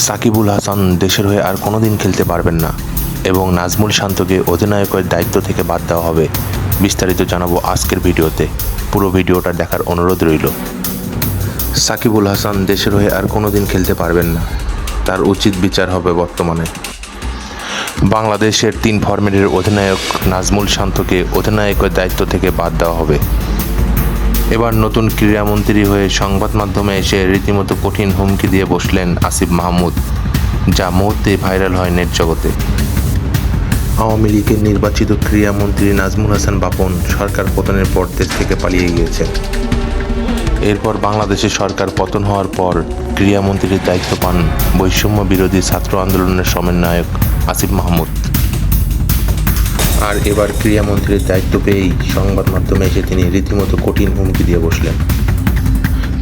সাকিবুল হাসান দেশের হয়ে আর কোনোদিন খেলতে পারবেন না এবং নাজমুল শান্তকে অধিনায়কের দায়িত্ব থেকে বাদ দেওয়া হবে। বিস্তারিত জানাবো আজকের ভিডিওতে। পুরো ভিডিওটা দেখার অনুরোধ রইল। সাকিবুল হাসান দেশের হয়ে আর কোনোদিন খেলতে পারবেন না, তার উচিত বিচার হবে বর্তমানে। বাংলাদেশের 3 ফরম্যাটের অধিনায়ক নাজমুল শান্তকে অধিনায়কের দায়িত্ব থেকে বাদ দেওয়া হবে। এবার নতুন ক্রীড়ামন্ত্রী হয়ে সংবাদ মাধ্যমে এসে রীতিমতো কঠিন হুমকি দিয়ে বসলেন আসিফ মাহমুদ, যা মুহূর্তে ভাইরাল হয় নেট জগতে। আওয়ামী লীগের নির্বাচিত ক্রীড়ামন্ত্রী নাজমুল হাসান বাপন সরকার পতনের পর দেশ থেকে পালিয়ে গিয়েছেন। এরপর বাংলাদেশের সরকার পতন হওয়ার পর ক্রীড়ামন্ত্রীর দায়িত্ব পান বৈষম্য বিরোধী ছাত্র আন্দোলনের সমন্বয়ক আসিফ মাহমুদ। আর এবার ক্রীড়ামন্ত্রীর দায়িত্ব পেয়েই সংবাদ মাধ্যমে এসে তিনি রীতিমতো কঠিন হুমকি দিয়ে বসলেন।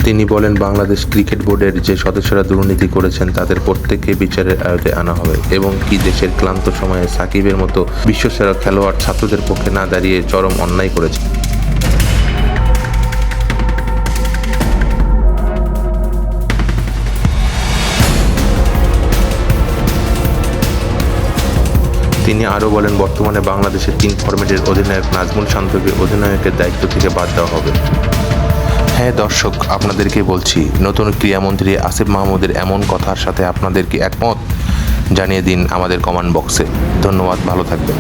তিনি বলেন, বাংলাদেশ ক্রিকেট বোর্ডের যে সদস্যরা দুর্নীতি করেছেন তাদের প্রত্যেককে বিচারের আওতায় আনা হবে এবং কি দেশের ক্লান্ত সময়ে সাকিবের মতো বিশ্বসেরা খেলোয়াড় ছাত্রদের পক্ষে না দাঁড়িয়ে চরম অন্যায় করেছে। তিনি আরও বলেন, বর্তমানে বাংলাদেশের 3 ফরম্যাটের অধিনায়ক নাজমুল শান্তকে অধিনায়কের দায়িত্ব থেকে বাদ দেওয়া হবে। হ্যাঁ দর্শক, আপনাদেরকে বলছি, নতুন ক্রীড়ামন্ত্রী আসিফ মাহমুদের এমন কথার সাথে আপনাদের কি একমত? জানিয়ে দিন আমাদের কমেন্ট বক্সে। ধন্যবাদ, ভালো থাকবেন।